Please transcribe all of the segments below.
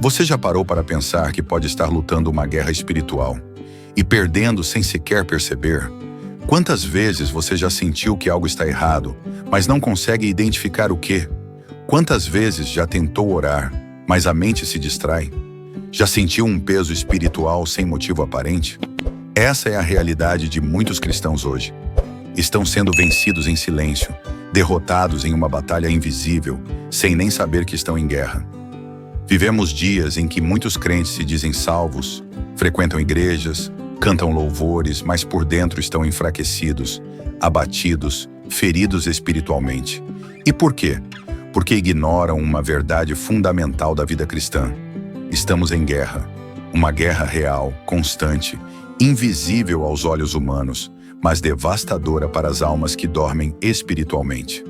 Você já parou para pensar que pode estar lutando uma guerra espiritual e perdendo sem sequer perceber? Quantas vezes você já sentiu que algo está errado, mas não consegue identificar o quê? Quantas vezes já tentou orar, mas a mente se distrai? Já sentiu um peso espiritual sem motivo aparente? Essa é a realidade de muitos cristãos hoje. Estão sendo vencidos em silêncio, derrotados em uma batalha invisível, sem nem saber que estão em guerra. Vivemos dias em que muitos crentes se dizem salvos, frequentam igrejas, cantam louvores, mas por dentro estão enfraquecidos, abatidos, feridos espiritualmente. E por quê? Porque ignoram uma verdade fundamental da vida cristã. Estamos em guerra. Uma guerra real, constante, invisível aos olhos humanos, mas devastadora para as almas que dormem espiritualmente.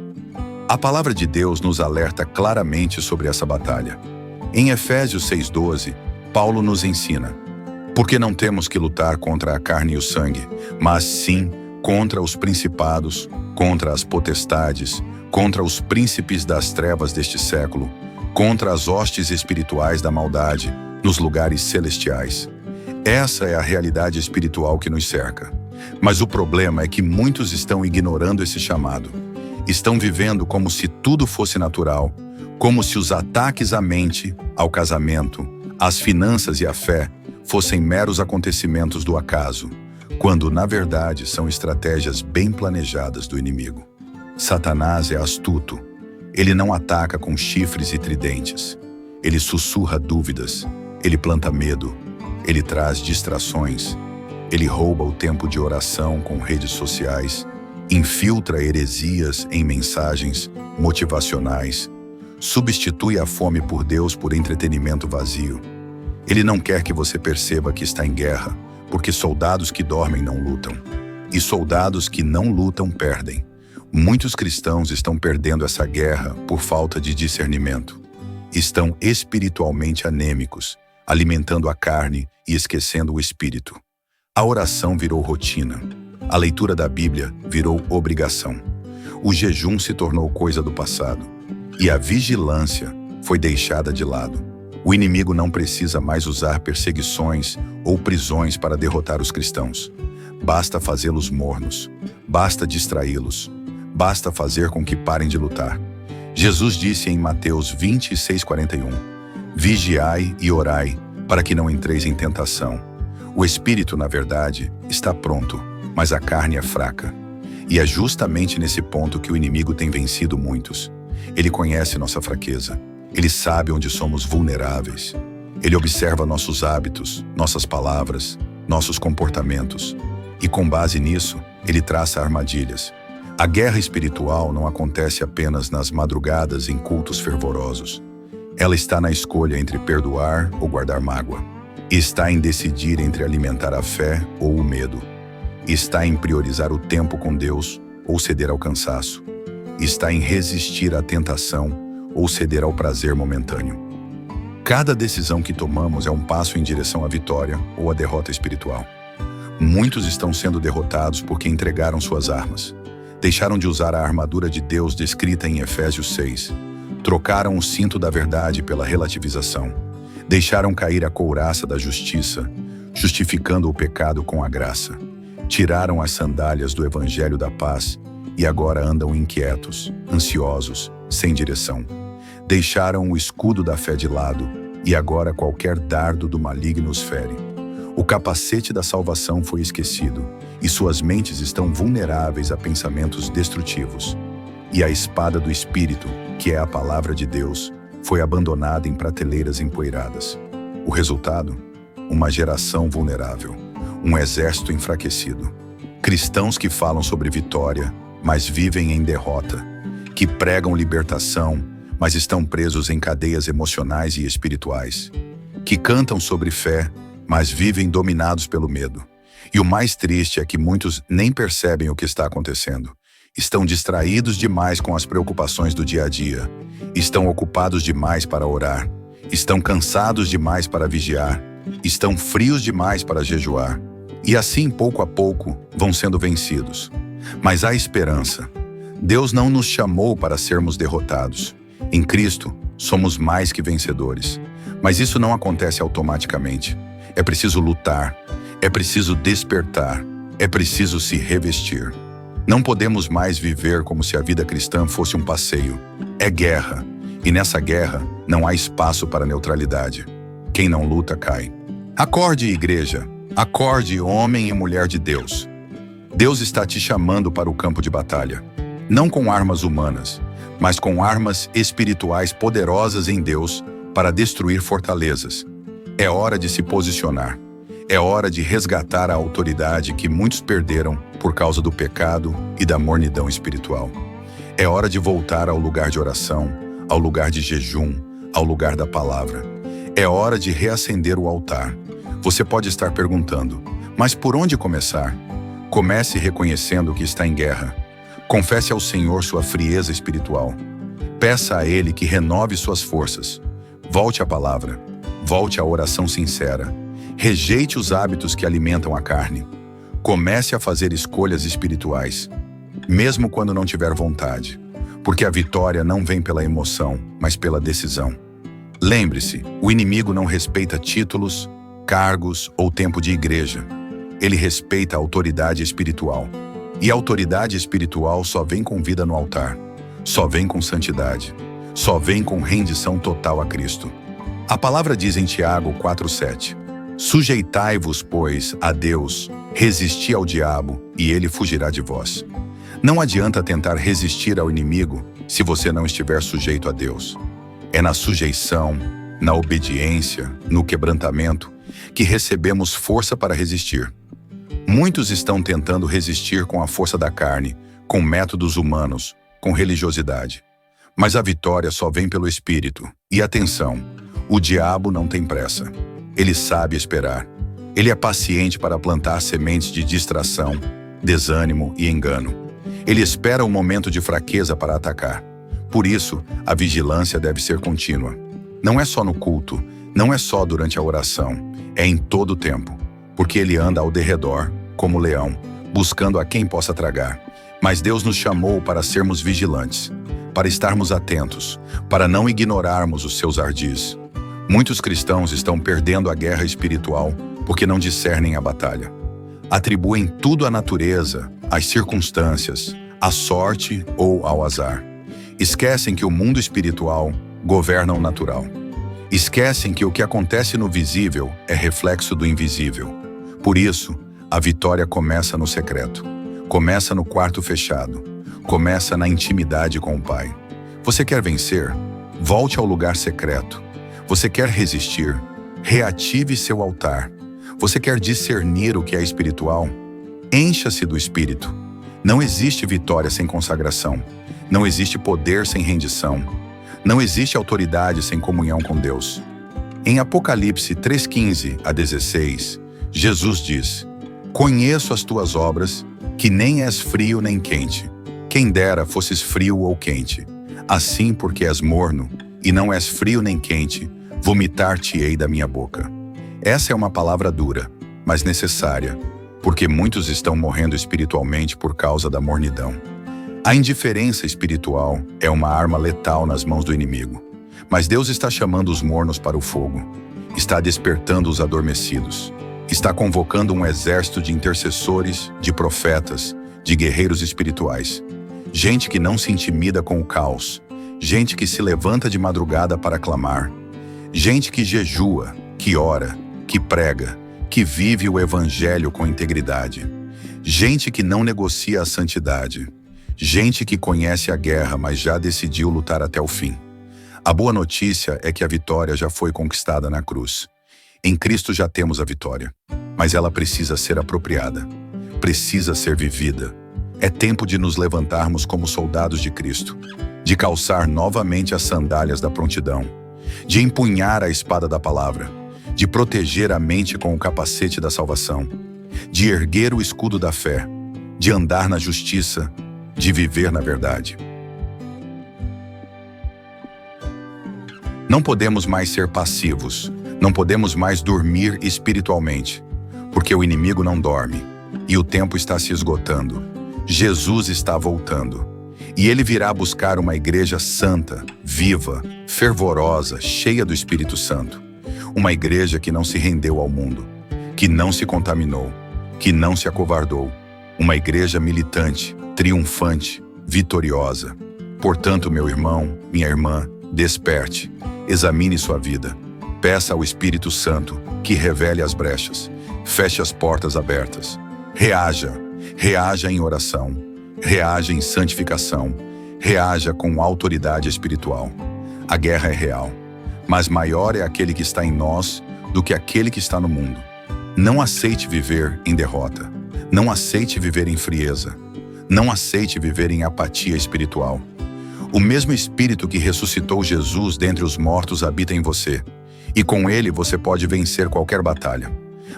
A palavra de Deus nos alerta claramente sobre essa batalha. Em Efésios 6:12, Paulo nos ensina: porque não temos que lutar contra a carne e o sangue, mas sim contra os principados, contra as potestades, contra os príncipes das trevas deste século, contra as hostes espirituais da maldade nos lugares celestiais. Essa é a realidade espiritual que nos cerca. Mas o problema é que muitos estão ignorando esse chamado. Estão vivendo como se tudo fosse natural, como se os ataques à mente, ao casamento, às finanças e à fé fossem meros acontecimentos do acaso, quando na verdade são estratégias bem planejadas do inimigo. Satanás é astuto. Ele não ataca com chifres e tridentes. Ele sussurra dúvidas, ele planta medo, ele traz distrações, ele rouba o tempo de oração com redes sociais, infiltra heresias em mensagens motivacionais, substitui a fome por Deus por entretenimento vazio. Ele não quer que você perceba que está em guerra, porque soldados que dormem não lutam, e soldados que não lutam perdem. Muitos cristãos estão perdendo essa guerra por falta de discernimento. Estão espiritualmente anêmicos, alimentando a carne e esquecendo o espírito. A oração virou rotina. A leitura da Bíblia virou obrigação. O jejum se tornou coisa do passado. E a vigilância foi deixada de lado. O inimigo não precisa mais usar perseguições ou prisões para derrotar os cristãos. Basta fazê-los mornos. Basta distraí-los. Basta fazer com que parem de lutar. Jesus disse em Mateus 26:41, vigiai e orai, para que não entreis em tentação. O espírito, na verdade, está pronto, mas a carne é fraca. E é justamente nesse ponto que o inimigo tem vencido muitos. Ele conhece nossa fraqueza. Ele sabe onde somos vulneráveis. Ele observa nossos hábitos, nossas palavras, nossos comportamentos. E com base nisso, ele traça armadilhas. A guerra espiritual não acontece apenas nas madrugadas em cultos fervorosos. Ela está na escolha entre perdoar ou guardar mágoa. Está em decidir entre alimentar a fé ou o medo. Está em priorizar o tempo com Deus ou ceder ao cansaço. Está em resistir à tentação ou ceder ao prazer momentâneo. Cada decisão que tomamos é um passo em direção à vitória ou à derrota espiritual. Muitos estão sendo derrotados porque entregaram suas armas. Deixaram de usar a armadura de Deus descrita em Efésios 6. Trocaram o cinto da verdade pela relativização. Deixaram cair a couraça da justiça, justificando o pecado com a graça. Tiraram as sandálias do evangelho da paz e agora andam inquietos, ansiosos, sem direção. Deixaram o escudo da fé de lado e agora qualquer dardo do maligno os fere. O capacete da salvação foi esquecido e suas mentes estão vulneráveis a pensamentos destrutivos. E a espada do Espírito, que é a palavra de Deus, foi abandonada em prateleiras empoeiradas. O resultado? Uma geração vulnerável, um exército enfraquecido. Cristãos que falam sobre vitória, mas vivem em derrota. Que pregam libertação, mas estão presos em cadeias emocionais e espirituais. Que cantam sobre fé, mas vivem dominados pelo medo. E o mais triste é que muitos nem percebem o que está acontecendo. Estão distraídos demais com as preocupações do dia a dia. Estão ocupados demais para orar. Estão cansados demais para vigiar. Estão frios demais para jejuar. E assim, pouco a pouco, vão sendo vencidos. Mas há esperança. Deus não nos chamou para sermos derrotados. Em Cristo, somos mais que vencedores. Mas isso não acontece automaticamente. É preciso lutar, é preciso despertar, é preciso se revestir. Não podemos mais viver como se a vida cristã fosse um passeio. É guerra, e nessa guerra não há espaço para neutralidade. Quem não luta, cai. Acorde, igreja. Acorde, homem e mulher de Deus. Deus está te chamando para o campo de batalha. Não com armas humanas, mas com armas espirituais poderosas em Deus para destruir fortalezas. É hora de se posicionar. É hora de resgatar a autoridade que muitos perderam por causa do pecado e da mornidão espiritual. É hora de voltar ao lugar de oração, ao lugar de jejum, ao lugar da palavra. É hora de reacender o altar. Você pode estar perguntando, mas por onde começar? Comece reconhecendo que está em guerra. Confesse ao Senhor sua frieza espiritual. Peça a Ele que renove suas forças. Volte à palavra. Volte à oração sincera. Rejeite os hábitos que alimentam a carne. Comece a fazer escolhas espirituais, mesmo quando não tiver vontade, porque a vitória não vem pela emoção, mas pela decisão. Lembre-se, o inimigo não respeita títulos, cargos ou tempo de igreja. Ele respeita a autoridade espiritual. E a autoridade espiritual só vem com vida no altar, só vem com santidade, só vem com rendição total a Cristo. A palavra diz em Tiago 4:7, sujeitai-vos, pois, a Deus, resisti ao diabo, e ele fugirá de vós. Não adianta tentar resistir ao inimigo se você não estiver sujeito a Deus. É na sujeição, na obediência, no quebrantamento, que recebemos força para resistir. Muitos estão tentando resistir com a força da carne, com métodos humanos, com religiosidade. Mas a vitória só vem pelo Espírito. E atenção, o diabo não tem pressa. Ele sabe esperar. Ele é paciente para plantar sementes de distração, desânimo e engano. Ele espera um momento de fraqueza para atacar. Por isso, a vigilância deve ser contínua. Não é só no culto, não é só durante a oração, é em todo o tempo. Porque ele anda ao derredor, como leão, buscando a quem possa tragar. Mas Deus nos chamou para sermos vigilantes, para estarmos atentos, para não ignorarmos os seus ardis. Muitos cristãos estão perdendo a guerra espiritual porque não discernem a batalha. Atribuem tudo à natureza, às circunstâncias, à sorte ou ao azar. Esquecem que o mundo espiritual governa o natural. Esquecem que o que acontece no visível é reflexo do invisível. Por isso, a vitória começa no secreto. Começa no quarto fechado. Começa na intimidade com o Pai. Você quer vencer? Volte ao lugar secreto. Você quer resistir? Reative seu altar. Você quer discernir o que é espiritual? Encha-se do Espírito. Não existe vitória sem consagração. Não existe poder sem rendição. Não existe autoridade sem comunhão com Deus. Em Apocalipse 3:15 a 16, Jesus diz: conheço as tuas obras, que nem és frio nem quente. Quem dera fosses frio ou quente. Assim, porque és morno, e não és frio nem quente, vomitar-te-ei da minha boca. Essa é uma palavra dura, mas necessária, porque muitos estão morrendo espiritualmente por causa da mornidão. A indiferença espiritual é uma arma letal nas mãos do inimigo. Mas Deus está chamando os mornos para o fogo. Está despertando os adormecidos. Está convocando um exército de intercessores, de profetas, de guerreiros espirituais. Gente que não se intimida com o caos. Gente que se levanta de madrugada para clamar. Gente que jejua, que ora, que prega, que vive o evangelho com integridade. Gente que não negocia a santidade. Gente que conhece a guerra, mas já decidiu lutar até o fim. A boa notícia é que a vitória já foi conquistada na cruz. Em Cristo já temos a vitória, mas ela precisa ser apropriada, precisa ser vivida. É tempo de nos levantarmos como soldados de Cristo, de calçar novamente as sandálias da prontidão, de empunhar a espada da palavra, de proteger a mente com o capacete da salvação, de erguer o escudo da fé, de andar na justiça, de viver na verdade. Não podemos mais ser passivos, não podemos mais dormir espiritualmente, porque o inimigo não dorme e o tempo está se esgotando. Jesus está voltando e ele virá buscar uma igreja santa, viva, fervorosa, cheia do Espírito Santo. Uma igreja que não se rendeu ao mundo, que não se contaminou, que não se acovardou. Uma igreja militante, triunfante, vitoriosa. Portanto, meu irmão, minha irmã, desperte, examine sua vida. Peça ao Espírito Santo que revele as brechas, feche as portas abertas. Reaja em oração, reaja em santificação, reaja com autoridade espiritual. A guerra é real, mas maior é aquele que está em nós do que aquele que está no mundo. Não aceite viver em derrota. Não aceite viver em frieza. Não aceite viver em apatia espiritual. O mesmo Espírito que ressuscitou Jesus dentre os mortos habita em você, e com ele você pode vencer qualquer batalha.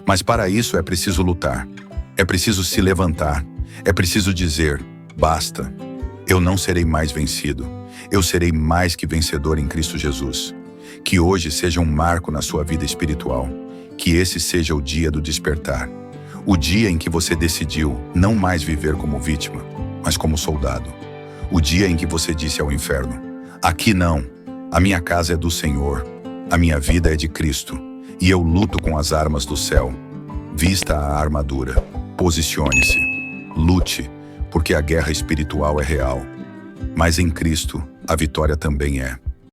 Mas para isso é preciso lutar, é preciso se levantar, é preciso dizer, basta, eu não serei mais vencido, eu serei mais que vencedor em Cristo Jesus. Que hoje seja um marco na sua vida espiritual, que esse seja o dia do despertar, o dia em que você decidiu não mais viver como vítima, mas como soldado. O dia em que você disse ao inferno, aqui não, a minha casa é do Senhor, a minha vida é de Cristo, e eu luto com as armas do céu. Vista a armadura, posicione-se, lute, porque a guerra espiritual é real. Mas em Cristo, a vitória também é.